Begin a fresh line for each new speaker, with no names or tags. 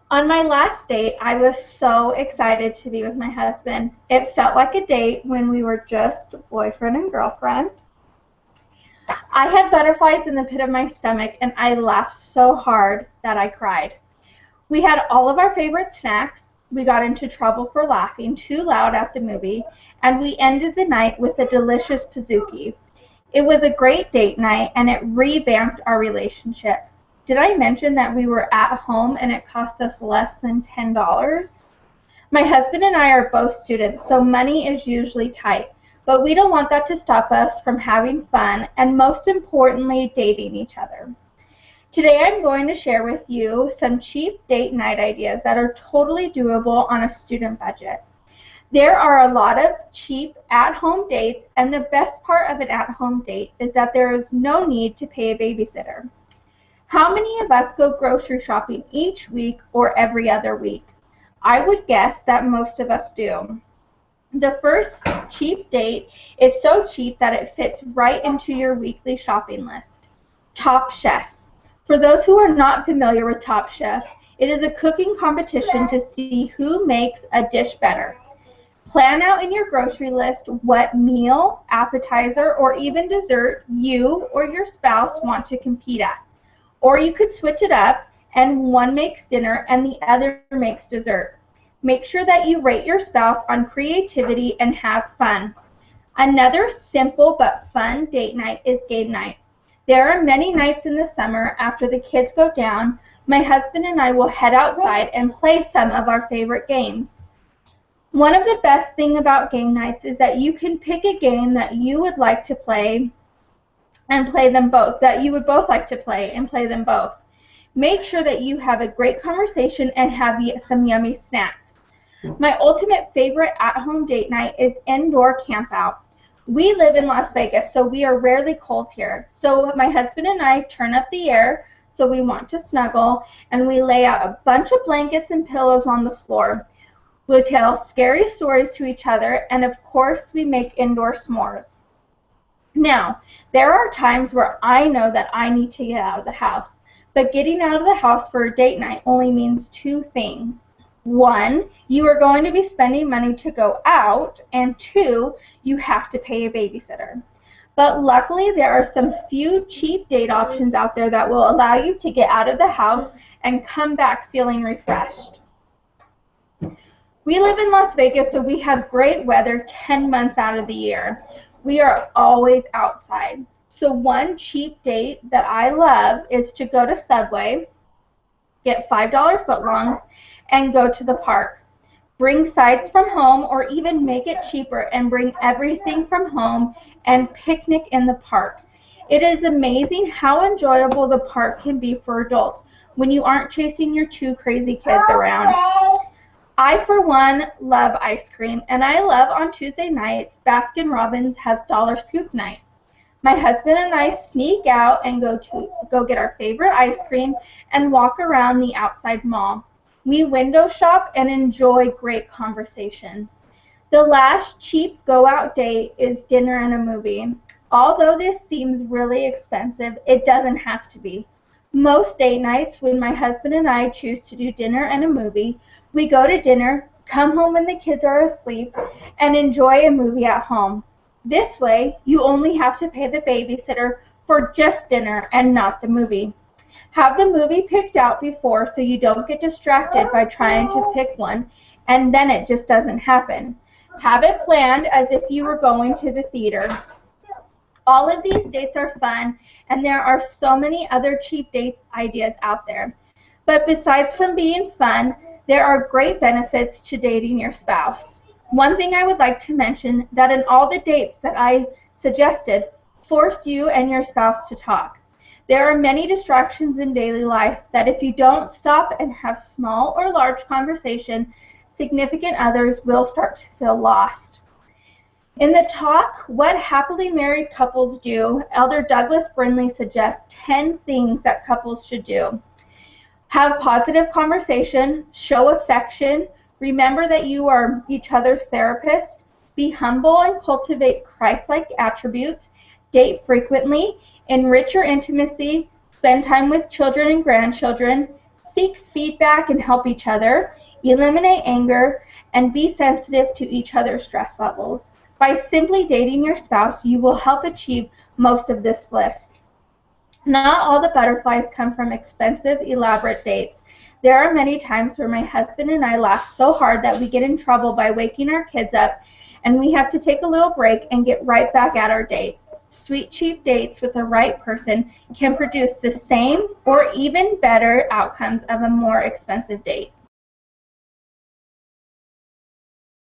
On my last date, I was so excited to be with my husband. It felt like a date when we were just boyfriend and girlfriend. I had butterflies in the pit of my stomach and I laughed so hard that I cried. We had all of our favorite snacks. We got into trouble for laughing too loud at the movie, and we ended the night with a delicious Pizookie. It was a great date night and it revamped our relationship. Did I mention that we were at home and it cost us less than $10? My husband and I are both students, so money is usually tight, but we don't want that to stop us from having fun and, most importantly, dating each other. Today I'm going to share with you some cheap date night ideas that are totally doable on a student budget. There are a lot of cheap at-home dates, and the best part of an at-home date is that there is no need to pay a babysitter. How many of us go grocery shopping each week or every other week? I would guess that most of us do. The first cheap date is so cheap that it fits right into your weekly shopping list. Top Chef. For those who are not familiar with Top Chef, it is a cooking competition to see who makes a dish better. Plan out in your grocery list what meal, appetizer, or even dessert you or your spouse want to compete at. Or you could switch it up and one makes dinner and the other makes dessert. Make sure that you rate your spouse on creativity and have fun. Another simple but fun date night is game night. There are many nights in the summer after the kids go down, my husband and I will head outside and play some of our favorite games. One of the best things about game nights is that you can pick a game that you would like to play and play them both, that you would both like to play and play them both. Make sure that you have a great conversation and have some yummy snacks. My ultimate favorite at-home date night is indoor camp out. We live in Las Vegas, so we are rarely cold here. So my husband and I turn up the air, so we want to snuggle, and we lay out a bunch of blankets and pillows on the floor. We'll tell scary stories to each other, and of course we make indoor s'mores. Now, there are times where I know that I need to get out of the house, but getting out of the house for a date night only means two things. One, you are going to be spending money to go out, and two, you have to pay a babysitter. But luckily, there are some few cheap date options out there that will allow you to get out of the house and come back feeling refreshed. We live in Las Vegas, so we have great weather 10 months out of the year. We are always outside. So one cheap date that I love is to go to Subway, get $5 footlongs, and go to the park. Bring sides from home or even make it cheaper and bring everything from home and picnic in the park. It is amazing how enjoyable the park can be for adults when you aren't chasing your two crazy kids around. I, for one, love ice cream, and I love on Tuesday nights Baskin Robbins has Dollar Scoop night. My husband and I sneak out and go get our favorite ice cream and walk around the outside mall. We window shop and enjoy great conversation. The last cheap go-out date is dinner and a movie. Although this seems really expensive, it doesn't have to be. Most date nights, when my husband and I choose to do dinner and a movie, we go to dinner, come home when the kids are asleep, and enjoy a movie at home. This way, you only have to pay the babysitter for just dinner and not the movie. Have the movie picked out before so you don't get distracted by trying to pick one, and then it just doesn't happen. Have it planned as if you were going to the theater. All of these dates are fun, and there are so many other cheap date ideas out there. But besides from being fun, there are great benefits to dating your spouse. One thing I would like to mention that in all the dates that I suggested, force you and your spouse to talk. There are many distractions in daily life that if you don't stop and have small or large conversation, significant others will start to feel lost. In the talk, What Happily Married Couples Do, Elder Douglas Brindley suggests 10 things that couples should do. Have positive conversation, show affection, remember that you are each other's therapist, be humble and cultivate Christ-like attributes, date frequently, enrich your intimacy, spend time with children and grandchildren, seek feedback and help each other, eliminate anger, and be sensitive to each other's stress levels. By simply dating your spouse, you will help achieve most of this list. Not all the butterflies come from expensive, elaborate dates. There are many times where my husband and I laugh so hard that we get in trouble by waking our kids up, and we have to take a little break and get right back at our date. Sweet, cheap dates with the right person can produce the same or even better outcomes of a more expensive date.